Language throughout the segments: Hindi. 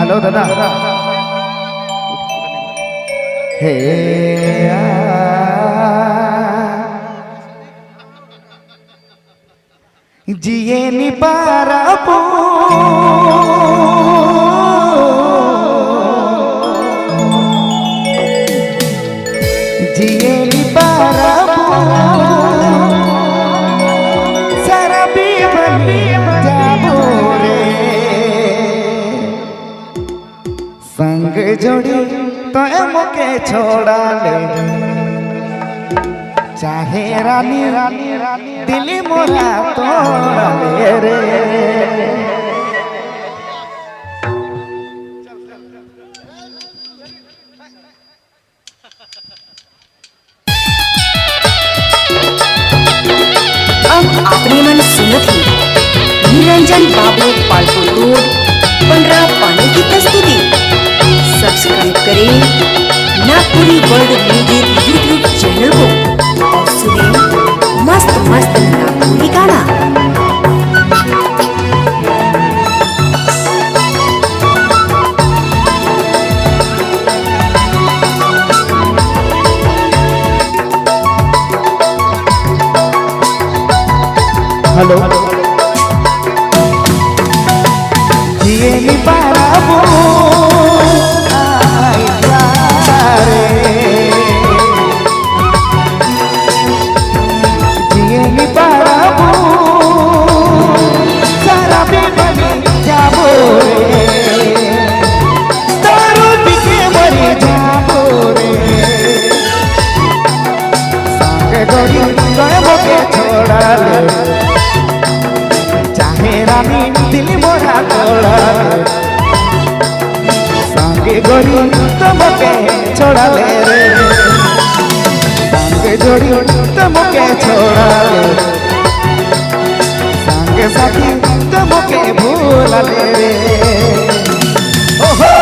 हेलो दादा हे जिए नी पारापो जिए नी पारापो सारा बीबनी जाबो रे संग जोड़ी तो मुके छोड़ा ले चाहे रानी रानी रानी दिल मोरा तोड़ा ले रे अब आपने मन सुनत ही निरंजन बाबू पालपुर रोड पंडरा पानी की प्रस्तुति सब्सक्राइब करें Nagpuri world music YouTube channel को और सुने मस्त मस्त नागपुरी गाना। हेलो जिए नी पाराबो आई रे जिए नी पाराबो सारा बेबनी जाबो रे तारो बिके मरी जाबो रे संग गड़ी गए के छोड़ा ले रानी दिल मोरा तोड़ा संगे गोरी तुमके छोड़ा ले रे संगे जोड़ी तुमके छोड़ा ले संगे साथी तुमके भूला ले रे ओहो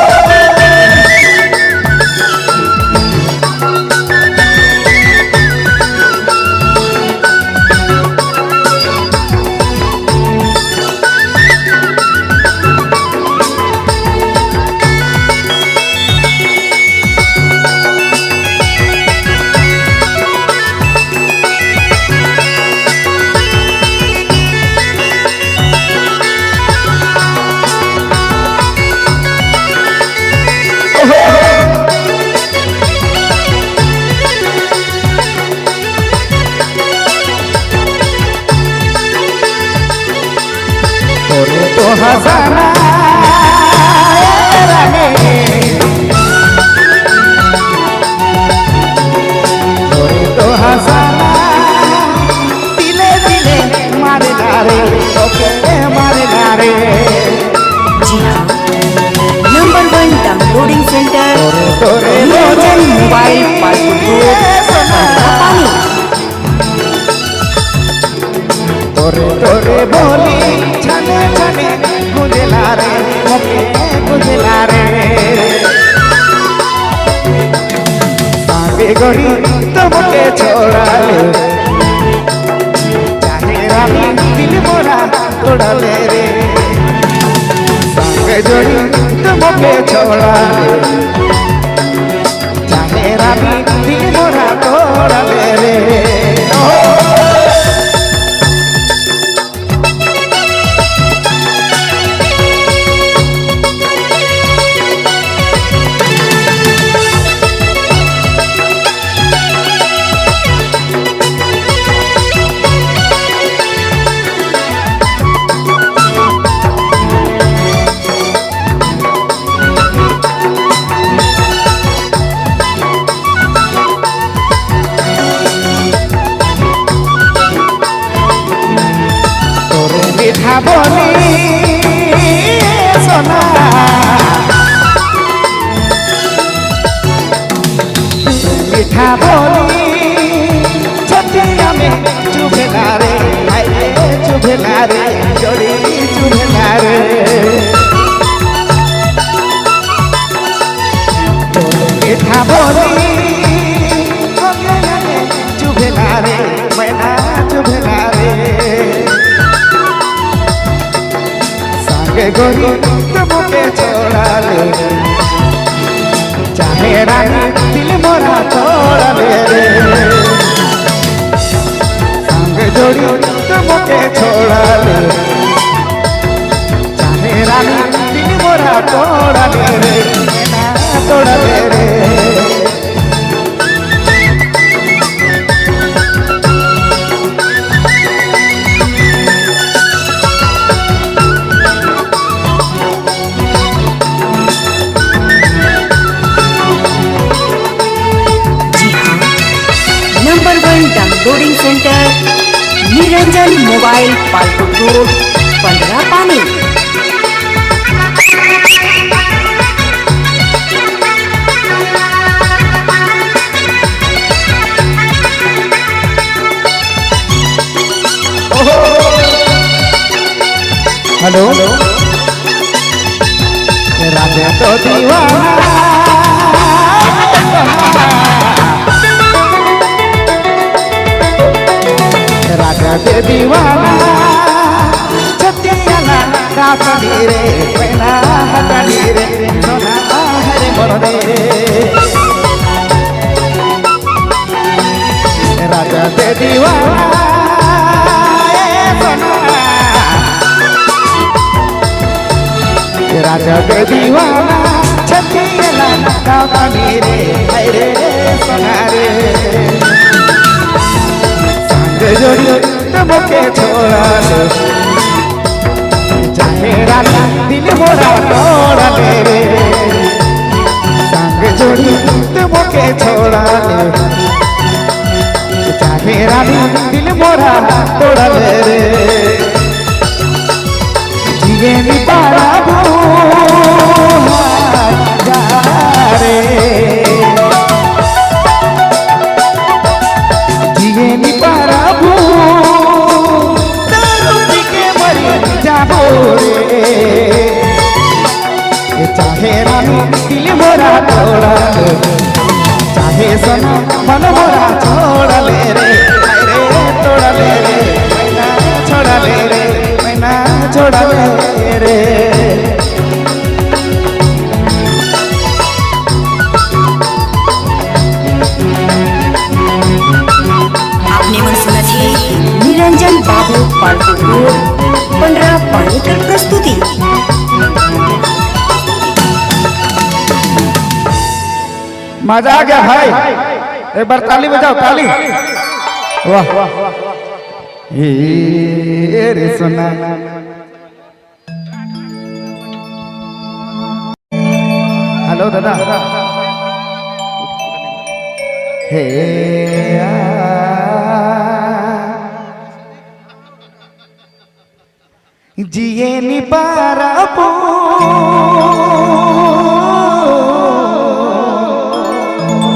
तो हसाना तो हसाना दिले दिले मारे नारे ओके मारे नारे। जी हाँ, number 1 downloading centre Niranjan mobile Palpur road Pandra Pani. तोरे तोरे बोली छने छने गुजला रे ओके गुजला रे आगे गोरी तुमके छोड़ा ले चाहे रानी दिल मोरा तोड़ा ले रे आगे जोड़ी तुमके छोड़ा ले चाहे रानी दिल मोरा तोड़ा ले रे मिठा बोली सोना मिठा बोली छतिया में चुभला रे चुभला रे जोड़ी चुभला रे मिठा बोली चुभला रे मैना चुभला रे गोरी तुमके छोड़ा ले चाहे रानी दिल मोरा तोड़ ले रे संग जोड़ी तुमके छोड़ा ले चाहे रानी दिल मोरा तोड़ ले रे तोड़ ले रे number 1 downloading centre Niranjan mobile Palkot road Pandra Pani. Hello Radhe तो दीवाना राजा दे दीवाना छतियाला काकली रे पैना हकली रे सोना हरे मोरे राजा दे दीवाना राजा दे दीवाना छतियाला काकली रे हरे सोना रे जोड़ी तुमके छोड़ा ले चाहे रानी दिल मोरा तोड़ ले रे संग जोड़ी तुमके छोड़ा ले चाहे रानी दिल मोरा तोड़ ले रे जिए नी पारा रे जिए नी पारा चाहे रानी दिल मोरा तोड़ा ले चाहे सना मन मोरा छोड़ा ले रे तोड़ा ले रे मैना छोड़ा ले रे मैना छोड़ा ले रे आपने मन सुना थी निरंजन बाबू पालकोट रोड पंडरा पानी की प्रस्तुति। मजा आ गया भाई एक बार ताली बजाओ ताली वाह ये रे सोना हेलो दादा हे जिए नी पारा